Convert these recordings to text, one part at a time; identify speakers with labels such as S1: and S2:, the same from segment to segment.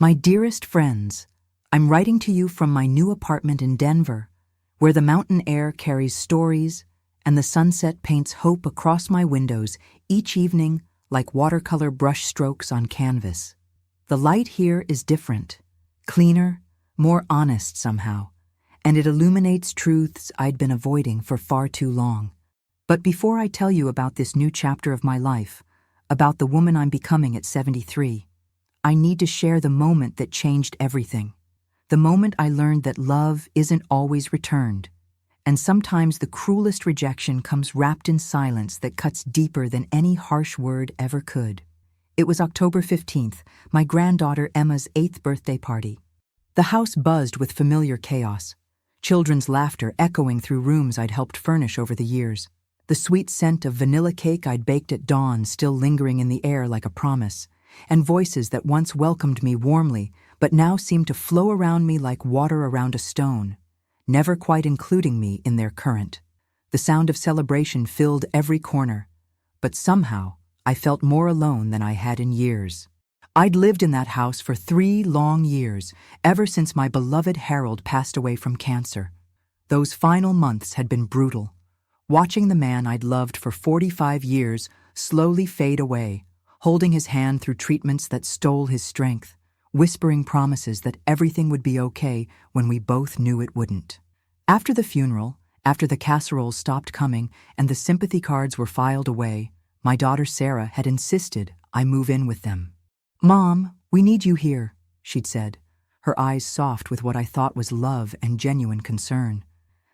S1: My dearest friends, I'm writing to you from my new apartment in Denver, where the mountain air carries stories and the sunset paints hope across my windows each evening like watercolor brush strokes on canvas. The light here is different, cleaner, more honest somehow, and it illuminates truths I'd been avoiding for far too long. But before I tell you about this new chapter of my life, about the woman I'm becoming at 73, I need to share the moment that changed everything. The moment I learned that love isn't always returned, and sometimes the cruelest rejection comes wrapped in silence that cuts deeper than any harsh word ever could. It was October 15th, my granddaughter Emma's 8th birthday party. The house buzzed with familiar chaos, children's laughter echoing through rooms I'd helped furnish over the years, the sweet scent of vanilla cake I'd baked at dawn still lingering in the air like a promise, and voices that once welcomed me warmly but now seemed to flow around me like water around a stone, never quite including me in their current. The sound of celebration filled every corner, but somehow I felt more alone than I had in years. I'd lived in that house for 3 long years, ever since my beloved Harold passed away from cancer. Those final months had been brutal, watching the man I'd loved for 45 years slowly fade away, holding his hand through treatments that stole his strength, whispering promises that everything would be okay when we both knew it wouldn't. After the funeral, after the casseroles stopped coming and the sympathy cards were filed away, my daughter Sarah had insisted I move in with them. "Mom, we need you here," she'd said, her eyes soft with what I thought was love and genuine concern.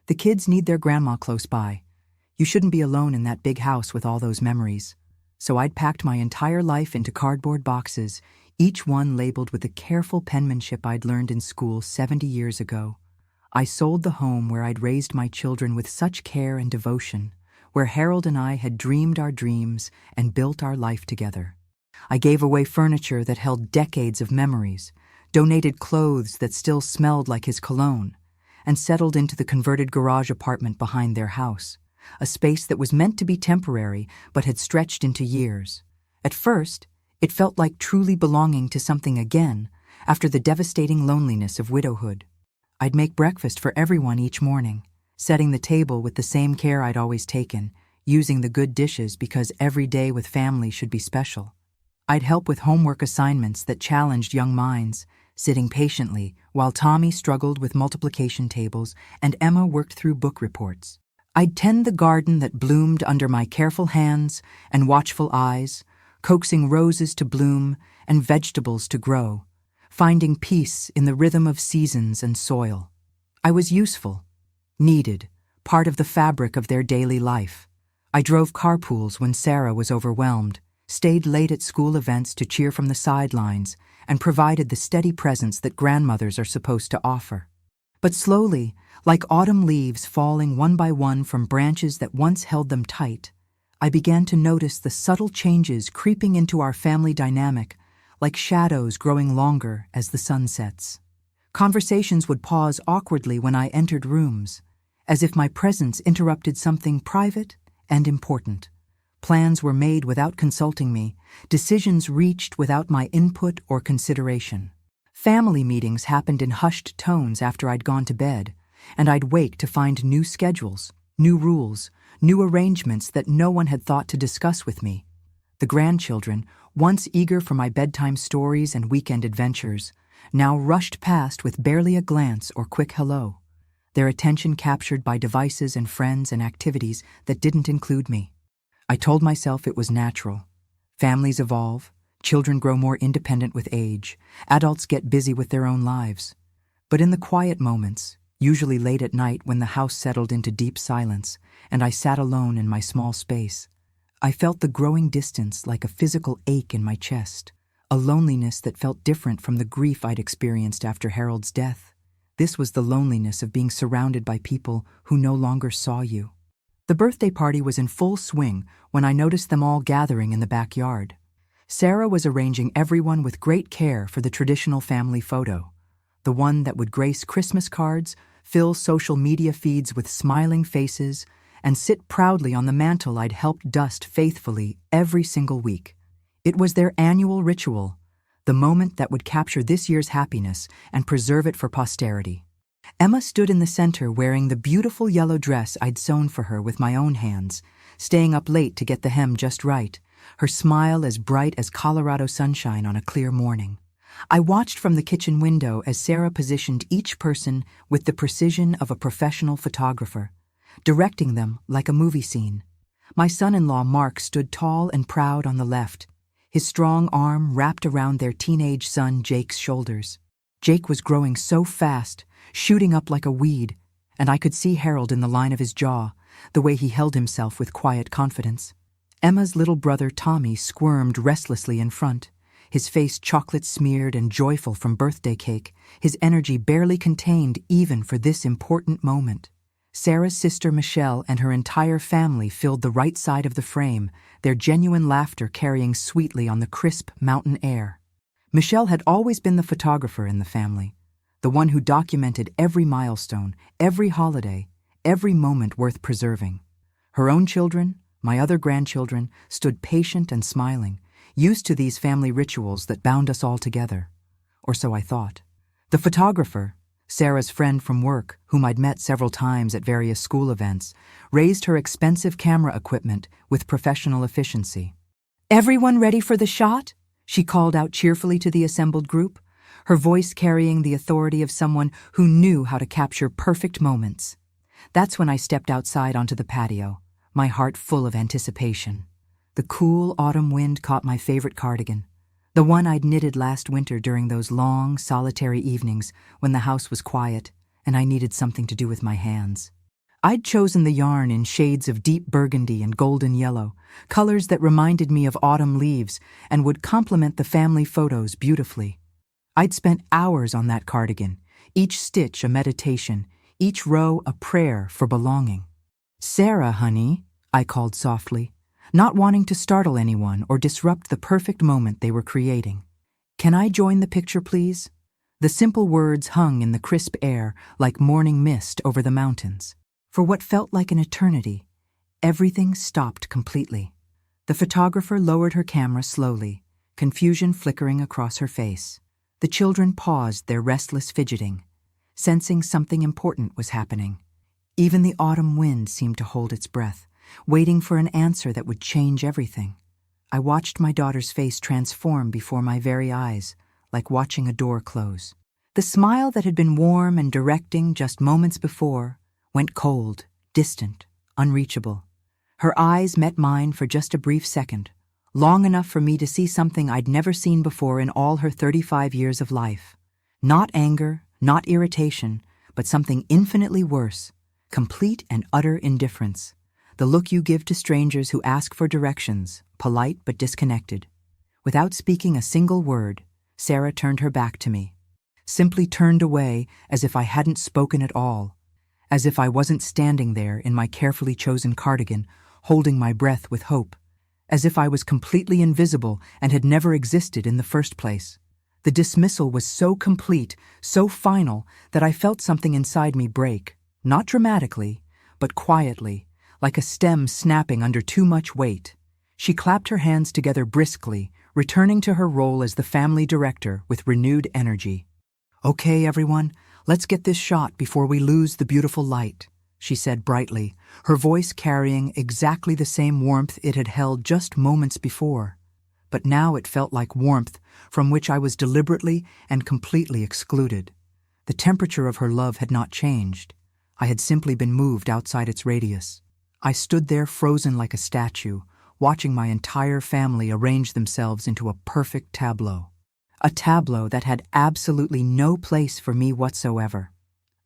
S1: "The kids need their grandma close by. You shouldn't be alone in that big house with all those memories." So I'd packed my entire life into cardboard boxes, each one labeled with the careful penmanship I'd learned in school 70 years ago. I sold the home where I'd raised my children with such care and devotion, where Harold and I had dreamed our dreams and built our life together. I gave away furniture that held decades of memories, donated clothes that still smelled like his cologne, and settled into the converted garage apartment behind their house, a space that was meant to be temporary but had stretched into years. At first, it felt like truly belonging to something again after the devastating loneliness of widowhood. I'd make breakfast for everyone each morning, setting the table with the same care I'd always taken, using the good dishes because every day with family should be special. I'd help with homework assignments that challenged young minds, sitting patiently while Tommy struggled with multiplication tables and Emma worked through book reports. I'd tend the garden that bloomed under my careful hands and watchful eyes, coaxing roses to bloom and vegetables to grow, finding peace in the rhythm of seasons and soil. I was useful, needed, part of the fabric of their daily life. I drove carpools when Sarah was overwhelmed, stayed late at school events to cheer from the sidelines, and provided the steady presence that grandmothers are supposed to offer. But slowly, like autumn leaves falling one by one from branches that once held them tight, I began to notice the subtle changes creeping into our family dynamic, like shadows growing longer as the sun sets. Conversations would pause awkwardly when I entered rooms, as if my presence interrupted something private and important. Plans were made without consulting me, decisions reached without my input or consideration. Family meetings happened in hushed tones after I'd gone to bed, and I'd wake to find new schedules, new rules, new arrangements that no one had thought to discuss with me. The grandchildren, once eager for my bedtime stories and weekend adventures, now rushed past with barely a glance or quick hello, their attention captured by devices and friends and activities that didn't include me. I told myself it was natural. Families evolve, children grow more independent with age, adults get busy with their own lives. But in the quiet moments, usually late at night when the house settled into deep silence and I sat alone in my small space, I felt the growing distance like a physical ache in my chest, a loneliness that felt different from the grief I'd experienced after Harold's death. This was the loneliness of being surrounded by people who no longer saw you. The birthday party was in full swing when I noticed them all gathering in the backyard. Sarah was arranging everyone with great care for the traditional family photo, the one that would grace Christmas cards, fill social media feeds with smiling faces, and sit proudly on the mantle I'd helped dust faithfully every single week. It was their annual ritual, the moment that would capture this year's happiness and preserve it for posterity. Emma stood in the center wearing the beautiful yellow dress I'd sewn for her with my own hands, staying up late to get the hem just right, her smile as bright as Colorado sunshine on a clear morning. I watched from the kitchen window as Sarah positioned each person with the precision of a professional photographer, directing them like a movie scene. My son-in-law Mark stood tall and proud on the left, his strong arm wrapped around their teenage son Jake's shoulders. Jake was growing so fast, shooting up like a weed, and I could see Harold in the line of his jaw, the way he held himself with quiet confidence. Emma's little brother Tommy squirmed restlessly in front, his face chocolate-smeared and joyful from birthday cake, his energy barely contained even for this important moment. Sarah's sister Michelle and her entire family filled the right side of the frame, their genuine laughter carrying sweetly on the crisp mountain air. Michelle had always been the photographer in the family, the one who documented every milestone, every holiday, every moment worth preserving. Her own children, my other grandchildren, stood patient and smiling, used to these family rituals that bound us all together. Or so I thought. The photographer, Sarah's friend from work, whom I'd met several times at various school events, raised her expensive camera equipment with professional efficiency. "Everyone ready for the shot?" she called out cheerfully to the assembled group, her voice carrying the authority of someone who knew how to capture perfect moments. That's when I stepped outside onto the patio, my heart full of anticipation. The cool autumn wind caught my favorite cardigan, the one I'd knitted last winter during those long, solitary evenings when the house was quiet and I needed something to do with my hands. I'd chosen the yarn in shades of deep burgundy and golden yellow, colors that reminded me of autumn leaves and would complement the family photos beautifully. I'd spent hours on that cardigan, each stitch a meditation, each row a prayer for belonging. "Sarah, honey," I called softly, not wanting to startle anyone or disrupt the perfect moment they were creating. "Can I join the picture, please?" The simple words hung in the crisp air like morning mist over the mountains. For what felt like an eternity, everything stopped completely. The photographer lowered her camera slowly, confusion flickering across her face. The children paused their restless fidgeting, sensing something important was happening. Even the autumn wind seemed to hold its breath, waiting for an answer that would change everything. I watched my daughter's face transform before my very eyes, like watching a door close. The smile that had been warm and directing just moments before went cold, distant, unreachable. Her eyes met mine for just a brief second, long enough for me to see something I'd never seen before in all her 35 years of life. Not anger, not irritation, but something infinitely worse, complete and utter indifference. The look you give to strangers who ask for directions, polite but disconnected. Without speaking a single word, Sarah turned her back to me. Simply turned away as if I hadn't spoken at all. As if I wasn't standing there in my carefully chosen cardigan, holding my breath with hope. As if I was completely invisible and had never existed in the first place. The dismissal was so complete, so final, that I felt something inside me break, not dramatically, but quietly, like a stem snapping under too much weight. She clapped her hands together briskly, returning to her role as the family director with renewed energy. "Okay, everyone, let's get this shot before we lose the beautiful light," she said brightly, her voice carrying exactly the same warmth it had held just moments before. But now it felt like warmth from which I was deliberately and completely excluded. The temperature of her love had not changed. I had simply been moved outside its radius. I stood there frozen like a statue, watching my entire family arrange themselves into a perfect tableau. A tableau that had absolutely no place for me whatsoever.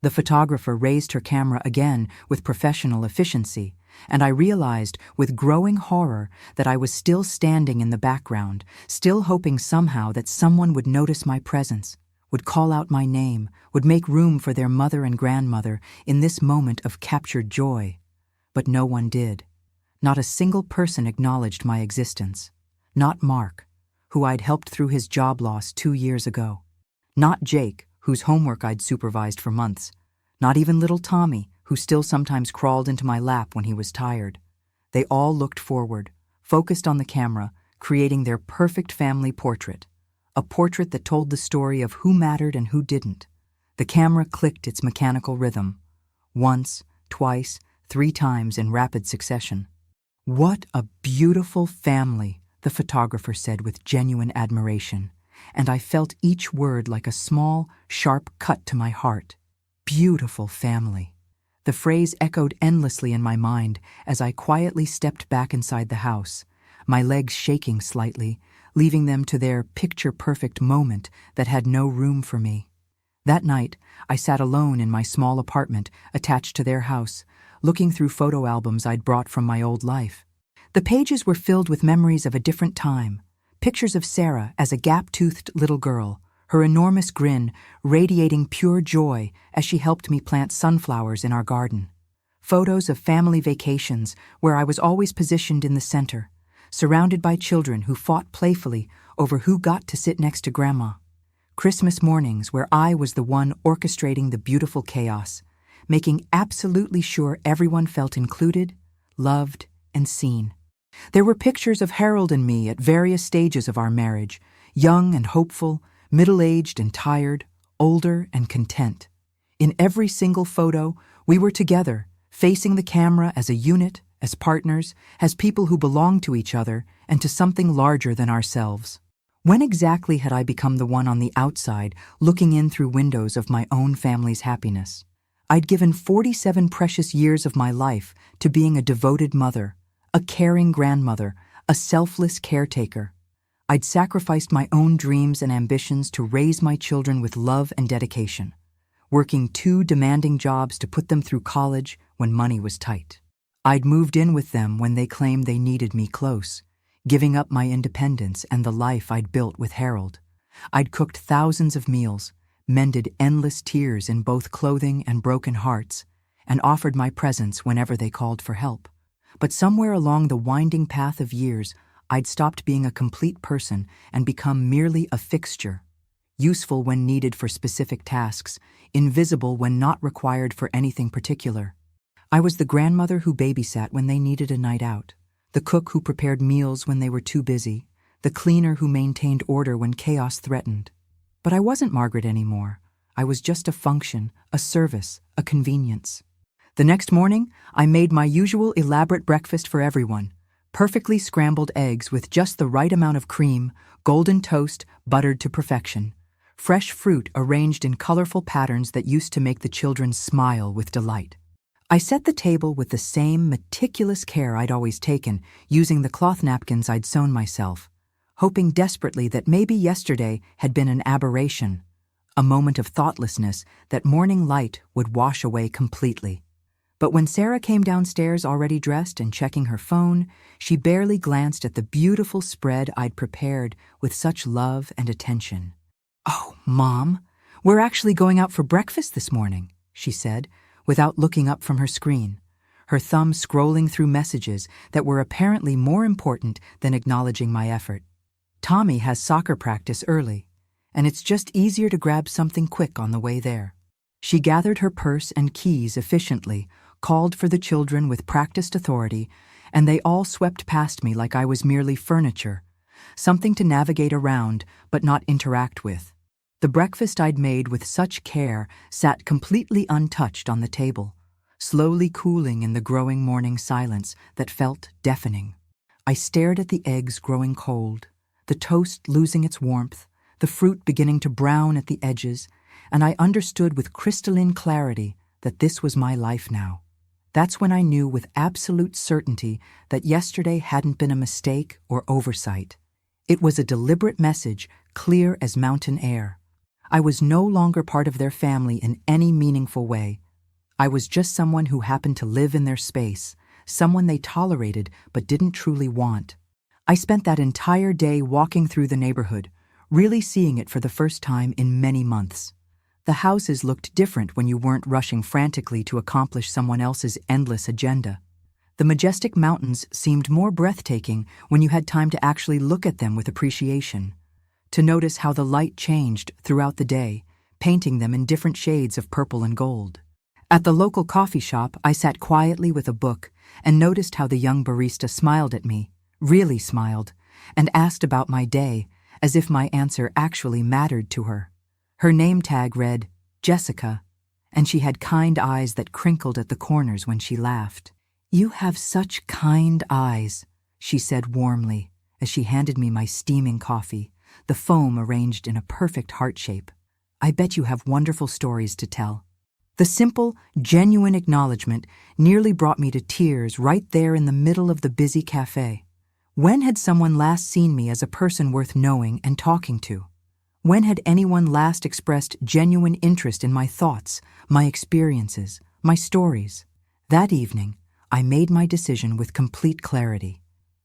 S1: The photographer raised her camera again with professional efficiency, and I realized with growing horror that I was still standing in the background, still hoping somehow that someone would notice my presence, would call out my name, would make room for their mother and grandmother in this moment of captured joy. But no one did. Not a single person acknowledged my existence. Not Mark, who I'd helped through his job loss 2 years ago. Not Jake, whose homework I'd supervised for months. Not even little Tommy, who still sometimes crawled into my lap when he was tired. They all looked forward, focused on the camera, creating their perfect family portrait. a portrait that told the story of who mattered and who didn't. The camera clicked its mechanical rhythm. Once, twice, 3 times in rapid succession. "What a beautiful family," the photographer said with genuine admiration, and I felt each word like a small, sharp cut to my heart. Beautiful family. The phrase echoed endlessly in my mind as I quietly stepped back inside the house, my legs shaking slightly, leaving them to their picture-perfect moment that had no room for me. That night, I sat alone in my small apartment attached to their house, looking through photo albums I'd brought from my old life. The pages were filled with memories of a different time, pictures of Sarah as a gap-toothed little girl, her enormous grin radiating pure joy as she helped me plant sunflowers in our garden. Photos of family vacations where I was always positioned in the center, surrounded by children who fought playfully over who got to sit next to Grandma. Christmas mornings where I was the one orchestrating the beautiful chaos, making absolutely sure everyone felt included, loved, and seen. There were pictures of Harold and me at various stages of our marriage, young and hopeful, middle-aged and tired, older and content. In every single photo, we were together, facing the camera as a unit, as partners, as people who belonged to each other and to something larger than ourselves. When exactly had I become the one on the outside, looking in through windows of my own family's happiness? I'd given 47 precious years of my life to being a devoted mother, a caring grandmother, a selfless caretaker. I'd sacrificed my own dreams and ambitions to raise my children with love and dedication, working 2 demanding jobs to put them through college when money was tight. I'd moved in with them when they claimed they needed me close, giving up my independence and the life I'd built with Harold. I'd cooked thousands of meals, mended endless tears in both clothing and broken hearts, and offered my presence whenever they called for help. But somewhere along the winding path of years, I'd stopped being a complete person and become merely a fixture, useful when needed for specific tasks, invisible when not required for anything particular. I was the grandmother who babysat when they needed a night out, the cook who prepared meals when they were too busy, the cleaner who maintained order when chaos threatened. But I wasn't Margaret anymore. I was just a function, a service, a convenience. The next morning, I made my usual elaborate breakfast for everyone. Perfectly scrambled eggs with just the right amount of cream, golden toast buttered to perfection, fresh fruit arranged in colorful patterns that used to make the children smile with delight. I set the table with the same meticulous care I'd always taken, using the cloth napkins I'd sewn myself, hoping desperately that maybe yesterday had been an aberration, a moment of thoughtlessness that morning light would wash away completely. But when Sarah came downstairs already dressed and checking her phone, she barely glanced at the beautiful spread I'd prepared with such love and attention. "Oh, Mom, we're actually going out for breakfast this morning," she said, without looking up from her screen, her thumb scrolling through messages that were apparently more important than acknowledging my effort. "Tommy has soccer practice early, and it's just easier to grab something quick on the way there." She gathered her purse and keys efficiently, called for the children with practiced authority, and they all swept past me like I was merely furniture, something to navigate around but not interact with. The breakfast I'd made with such care sat completely untouched on the table, slowly cooling in the growing morning silence that felt deafening. I stared at the eggs growing cold, the toast losing its warmth, the fruit beginning to brown at the edges, and I understood with crystalline clarity that this was my life now. That's when I knew with absolute certainty that yesterday hadn't been a mistake or oversight. It was a deliberate message, clear as mountain air. I was no longer part of their family in any meaningful way. I was just someone who happened to live in their space, someone they tolerated but didn't truly want. I spent that entire day walking through the neighborhood, really seeing it for the first time in many months. The houses looked different when you weren't rushing frantically to accomplish someone else's endless agenda. The majestic mountains seemed more breathtaking when you had time to actually look at them with appreciation, to notice how the light changed throughout the day, painting them in different shades of purple and gold. At the local coffee shop, I sat quietly with a book and noticed how the young barista smiled at me, really smiled, and asked about my day, as if my answer actually mattered to her. Her name tag read, Jessica, and she had kind eyes that crinkled at the corners when she laughed. "You have such kind eyes," she said warmly as she handed me my steaming coffee, the foam arranged in a perfect heart shape. "I bet you have wonderful stories to tell." The simple, genuine acknowledgement nearly brought me to tears right there in the middle of the busy cafe. When had someone last seen me as a person worth knowing and talking to? When had anyone last expressed genuine interest in my thoughts, my experiences, my stories? That evening, I made my decision with complete clarity.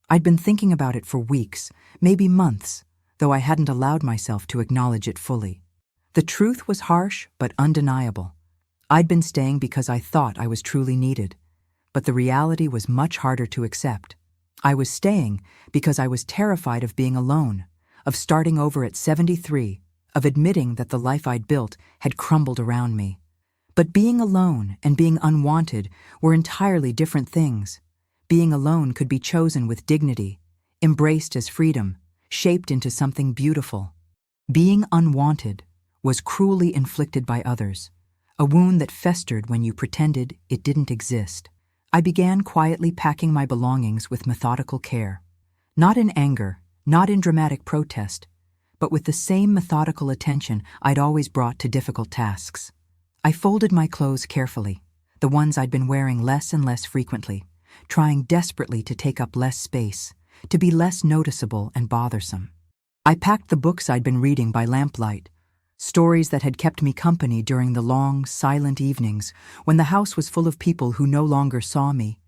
S1: I'd been thinking about it for weeks, maybe months, though I hadn't allowed myself to acknowledge it fully. The truth was harsh but undeniable. I'd been staying because I thought I was truly needed, but the reality was much harder to accept. I was staying because I was terrified of being alone, of starting over at 73, of admitting that the life I'd built had crumbled around me. But being alone and being unwanted were entirely different things. Being alone could be chosen with dignity, embraced as freedom, shaped into something beautiful. Being unwanted was cruelly inflicted by others, a wound that festered when you pretended it didn't exist. I began quietly packing my belongings with methodical care. Not in anger, not in dramatic protest, but with the same methodical attention I'd always brought to difficult tasks. I folded my clothes carefully, the ones I'd been wearing less and less frequently, trying desperately to take up less space, to be less noticeable and bothersome. I packed the books I'd been reading by lamplight, stories that had kept me company during the long, silent evenings when the house was full of people who no longer saw me.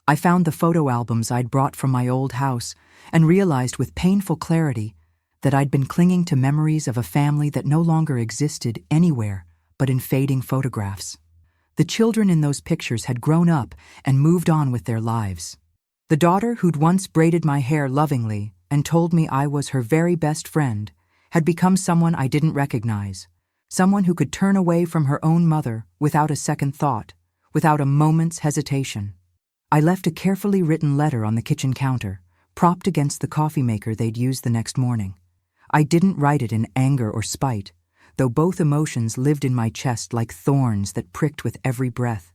S1: I found the photo albums I'd brought from my old house and realized with painful clarity that I'd been clinging to memories of a family that no longer existed anywhere but in fading photographs. The children in those pictures had grown up and moved on with their lives. The daughter who'd once braided my hair lovingly and told me I was her very best friend had become someone I didn't recognize, someone who could turn away from her own mother without a second thought, without a moment's hesitation. I left a carefully written letter on the kitchen counter, propped against the coffee maker they'd used the next morning. I didn't write it in anger or spite, though both emotions lived in my chest like thorns that pricked with every breath.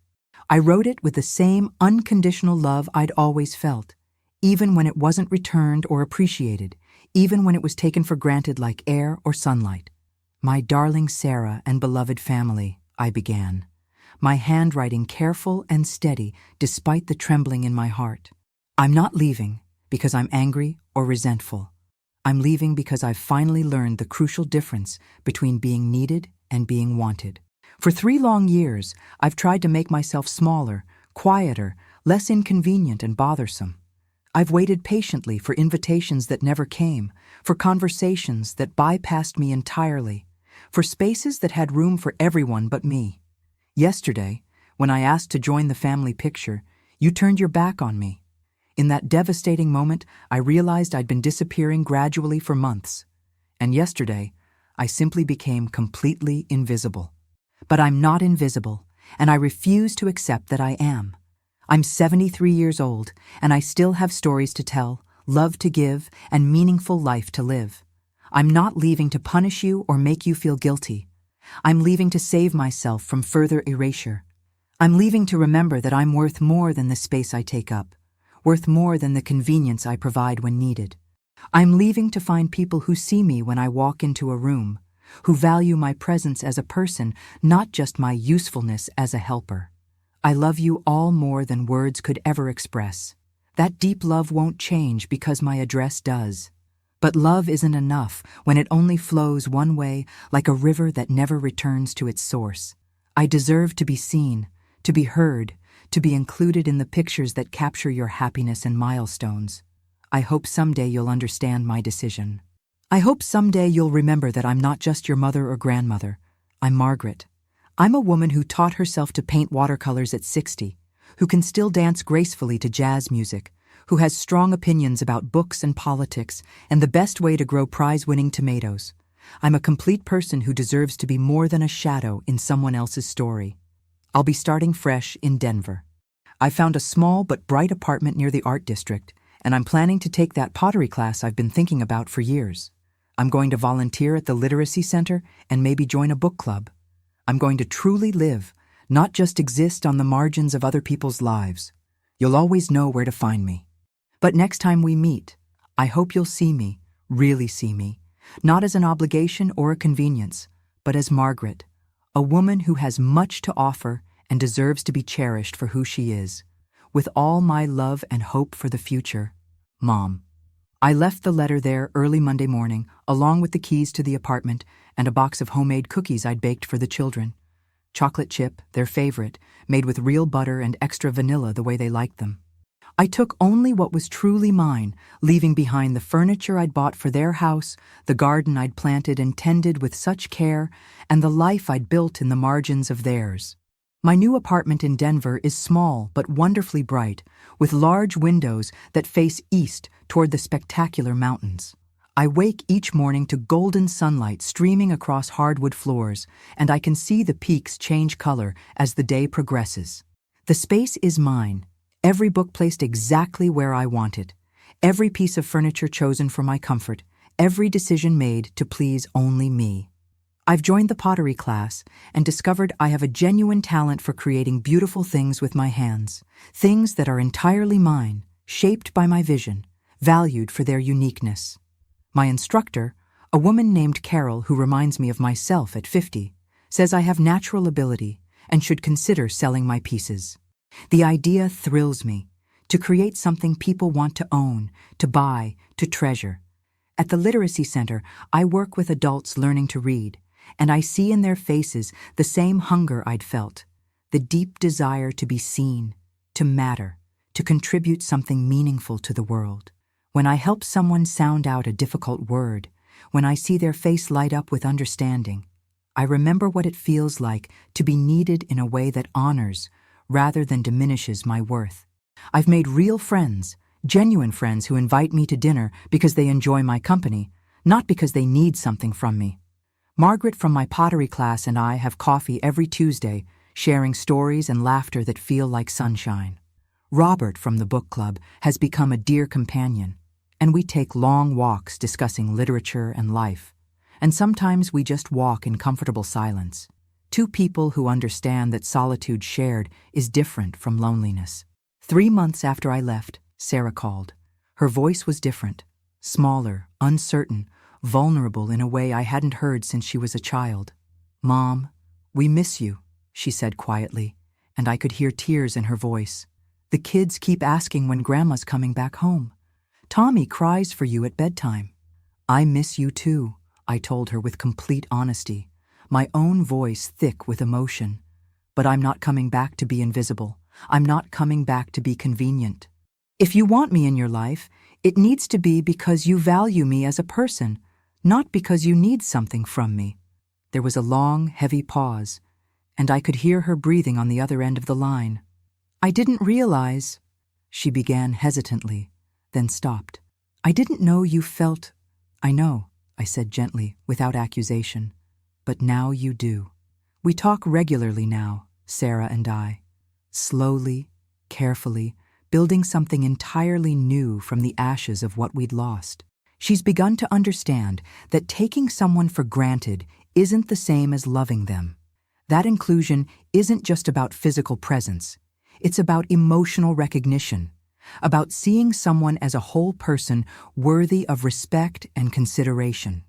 S1: I wrote it with the same unconditional love I'd always felt, even when it wasn't returned or appreciated, even when it was taken for granted like air or sunlight. "My darling Sarah and beloved family," I began, my handwriting careful and steady despite the trembling in my heart. "I'm not leaving because I'm angry or resentful. I'm leaving because I've finally learned the crucial difference between being needed and being wanted. For 3 long years, I've tried to make myself smaller, quieter, less inconvenient and bothersome. I've waited patiently for invitations that never came, for conversations that bypassed me entirely, for spaces that had room for everyone but me. Yesterday, when I asked to join the family picture, you turned your back on me. In that devastating moment, I realized I'd been disappearing gradually for months. And yesterday, I simply became completely invisible. But I'm not invisible, and I refuse to accept that I am. I'm 73 years old, and I still have stories to tell, love to give, and meaningful life to live. I'm not leaving to punish you or make you feel guilty. I'm leaving to save myself from further erasure. I'm leaving to remember that I'm worth more than the space I take up, worth more than the convenience I provide when needed. I'm leaving to find people who see me when I walk into a room, who value my presence as a person, not just my usefulness as a helper. I love you all more than words could ever express. That deep love won't change because my address does. But love isn't enough when it only flows one way like a river that never returns to its source. I deserve to be seen, to be heard, to be included in the pictures that capture your happiness and milestones. I hope someday you'll understand my decision. I hope someday you'll remember that I'm not just your mother or grandmother. I'm Margaret. I'm a woman who taught herself to paint watercolors at 60, who can still dance gracefully to jazz music, who has strong opinions about books and politics and the best way to grow prize-winning tomatoes. I'm a complete person who deserves to be more than a shadow in someone else's story. I'll be starting fresh in Denver. I found a small but bright apartment near the art district, and I'm planning to take that pottery class I've been thinking about for years. I'm going to volunteer at the literacy center and maybe join a book club. I'm going to truly live, not just exist on the margins of other people's lives. You'll always know where to find me. But next time we meet, I hope you'll see me, really see me, not as an obligation or a convenience, but as Margaret, a woman who has much to offer and deserves to be cherished for who she is. With all my love and hope for the future, Mom. I left the letter there early Monday morning, along with the keys to the apartment and a box of homemade cookies I'd baked for the children. Chocolate chip, their favorite, made with real butter and extra vanilla the way they liked them. I took only what was truly mine, leaving behind the furniture I'd bought for their house, the garden I'd planted and tended with such care, and the life I'd built in the margins of theirs. My new apartment in Denver is small but wonderfully bright, with large windows that face east toward the spectacular mountains. I wake each morning to golden sunlight streaming across hardwood floors, and I can see the peaks change color as the day progresses. The space is mine, every book placed exactly where I want it, every piece of furniture chosen for my comfort, every decision made to please only me. I've joined the pottery class and discovered I have a genuine talent for creating beautiful things with my hands, things that are entirely mine, shaped by my vision, valued for their uniqueness. My instructor, a woman named Carol who reminds me of myself at 50, says I have natural ability and should consider selling my pieces. The idea thrills me, to create something people want to own, to buy, to treasure. At the Literacy Center, I work with adults learning to read, and I see in their faces the same hunger I'd felt, the deep desire to be seen, to matter, to contribute something meaningful to the world. When I help someone sound out a difficult word, when I see their face light up with understanding, I remember what it feels like to be needed in a way that honors rather than diminishes my worth. I've made real friends, genuine friends who invite me to dinner because they enjoy my company, not because they need something from me. Margaret from my pottery class and I have coffee every Tuesday, sharing stories and laughter that feel like sunshine. Robert from the book club has become a dear companion, and we take long walks discussing literature and life. And sometimes we just walk in comfortable silence. Two people who understand that solitude shared is different from loneliness. 3 months after I left, Sarah called. Her voice was different, smaller, uncertain, vulnerable in a way I hadn't heard since she was a child. "Mom, we miss you," she said quietly, and I could hear tears in her voice. "The kids keep asking when Grandma's coming back home. Tommy cries for you at bedtime." "I miss you too," I told her with complete honesty, my own voice thick with emotion. "But I'm not coming back to be invisible. I'm not coming back to be convenient. If you want me in your life, it needs to be because you value me as a person, not because you need something from me." There was a long, heavy pause, and I could hear her breathing on the other end of the line. "I didn't realize," she began hesitantly, then stopped. "I didn't know you felt—" "I know," I said gently, without accusation. "But now you do. We talk regularly now, Sarah and I. Slowly, carefully, building something entirely new from the ashes of what we'd lost. She's begun to understand that taking someone for granted isn't the same as loving them. That inclusion isn't just about physical presence. It's about emotional recognition, about seeing someone as a whole person worthy of respect and consideration.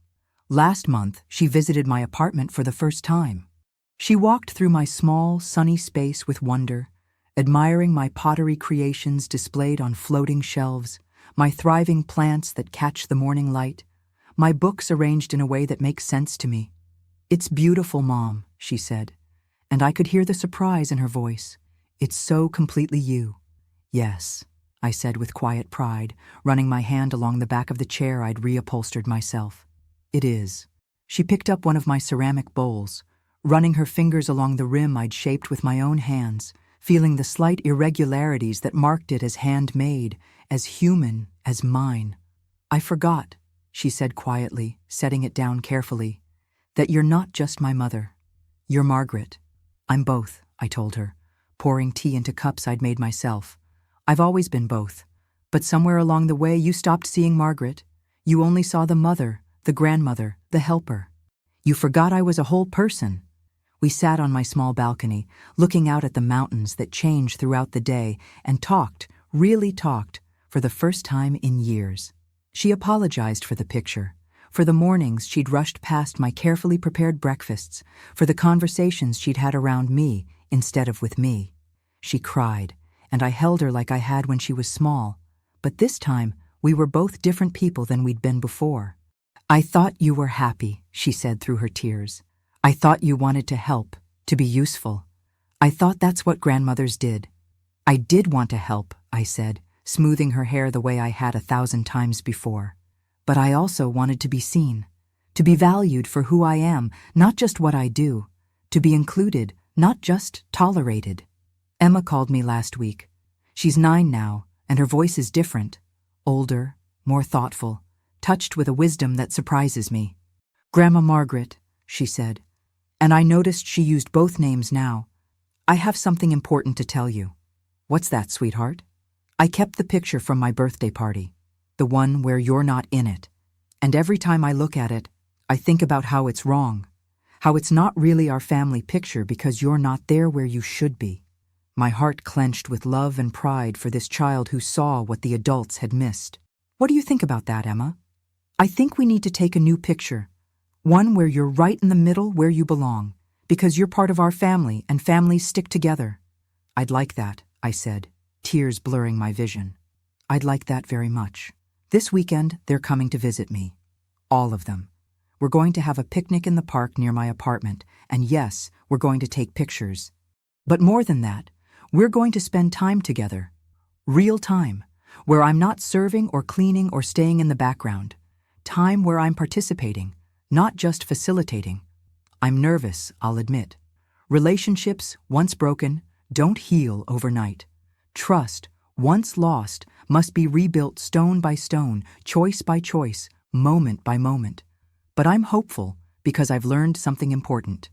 S1: Last month, she visited my apartment for the first time. She walked through my small, sunny space with wonder, admiring my pottery creations displayed on floating shelves, my thriving plants that catch the morning light, my books arranged in a way that makes sense to me. "It's beautiful, Mom," she said, and I could hear the surprise in her voice. "It's so completely you." "Yes," I said with quiet pride, running my hand along the back of the chair I'd reupholstered myself. "It is." She picked up one of my ceramic bowls, running her fingers along the rim I'd shaped with my own hands, feeling the slight irregularities that marked it as handmade, as human, as mine. "I forgot," she said quietly, setting it down carefully, "that you're not just my mother. You're Margaret." "I'm both," I told her, pouring tea into cups I'd made myself. "I've always been both. But somewhere along the way you stopped seeing Margaret. You only saw the mother, the grandmother, the helper. You forgot I was a whole person. We sat on my small balcony, looking out at the mountains that change throughout the day, and talked, really talked, for the first time in years. She apologized for the picture, for the mornings she'd rushed past my carefully prepared breakfasts, for the conversations she'd had around me instead of with me. She cried, and I held her like I had when she was small, but this time we were both different people than we'd been before. I thought you were happy, she said through her tears. I thought you wanted to help, to be useful. I thought that's what grandmothers did. I did want to help, I said, smoothing her hair the way I had 1,000 times before. But I also wanted to be seen, to be valued for who I am, not just what I do, to be included, not just tolerated. Emma called me last week. She's 9 now, and her voice is different, older, more thoughtful, touched with a wisdom that surprises me. Grandma Margaret, she said, and I noticed she used both names now. I have something important to tell you. What's that, sweetheart? I kept the picture from my birthday party, the one where you're not in it. And every time I look at it, I think about how it's wrong, how it's not really our family picture because you're not there where you should be. My heart clenched with love and pride for this child who saw what the adults had missed. What do you think about that, Emma? I think we need to take a new picture, one where you're right in the middle where you belong, because you're part of our family and families stick together. I'd like that, I said, tears blurring my vision. I'd like that very much. This weekend, they're coming to visit me. All of them. We're going to have a picnic in the park near my apartment, and yes, we're going to take pictures. But more than that, we're going to spend time together. Real time, where I'm not serving or cleaning or staying in the background. Time where I'm participating, not just facilitating. I'm nervous, I'll admit. Relationships, once broken, don't heal overnight. Trust, once lost, must be rebuilt stone by stone, choice by choice, moment by moment. But I'm hopeful because I've learned something important.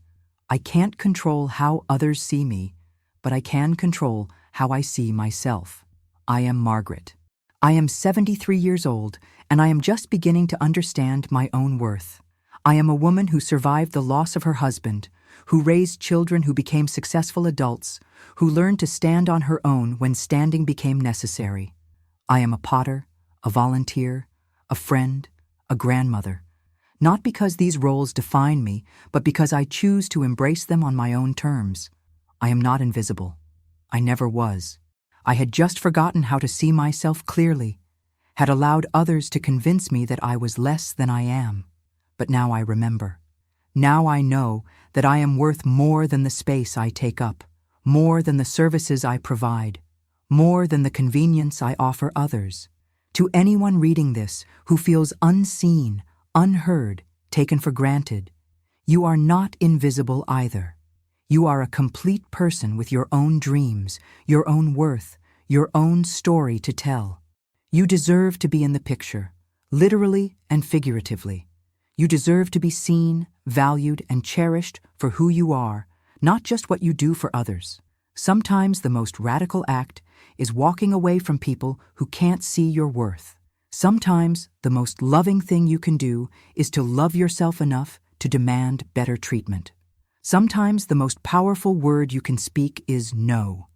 S1: I can't control how others see me, but I can control how I see myself. I am Margaret. I am 73 years old, and I am just beginning to understand my own worth. I am a woman who survived the loss of her husband, who raised children who became successful adults, who learned to stand on her own when standing became necessary. I am a potter, a volunteer, a friend, a grandmother. Not because these roles define me, but because I choose to embrace them on my own terms. I am not invisible. I never was. I had just forgotten how to see myself clearly, had allowed others to convince me that I was less than I am. But now I remember. Now I know that I am worth more than the space I take up, more than the services I provide, more than the convenience I offer others. To anyone reading this who feels unseen, unheard, taken for granted, you are not invisible either. You are a complete person with your own dreams, your own worth, your own story to tell. You deserve to be in the picture, literally and figuratively. You deserve to be seen, valued, and cherished for who you are, not just what you do for others. Sometimes the most radical act is walking away from people who can't see your worth. Sometimes the most loving thing you can do is to love yourself enough to demand better treatment. Sometimes the most powerful word you can speak is no.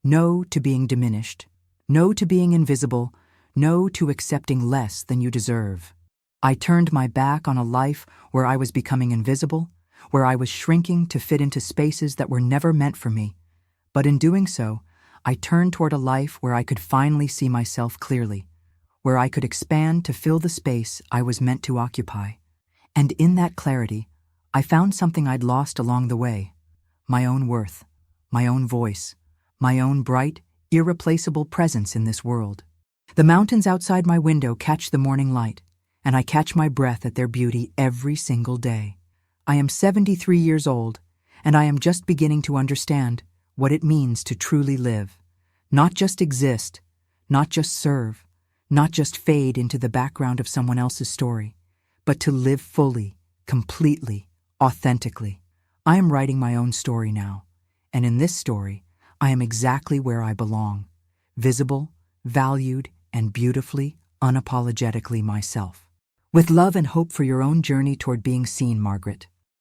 S1: No to being diminished. No to being invisible. No to accepting less than you deserve. I turned my back on a life where I was becoming invisible, where I was shrinking to fit into spaces that were never meant for me. But in doing so, I turned toward a life where I could finally see myself clearly, where I could expand to fill the space I was meant to occupy. And in that clarity, I found something I'd lost along the way. My own worth, my own voice, my own bright, irreplaceable presence in this world. The mountains outside my window catch the morning light, and I catch my breath at their beauty every single day. I am 73 years old, and I am just beginning to understand what it means to truly live. Not just exist, not just serve, not just fade into the background of someone else's story, but to live fully, completely, authentically. I am writing my own story now, and in this story, I am exactly where I belong, visible, valued, and beautifully, unapologetically myself. With love and hope for your own journey toward being seen, Margaret.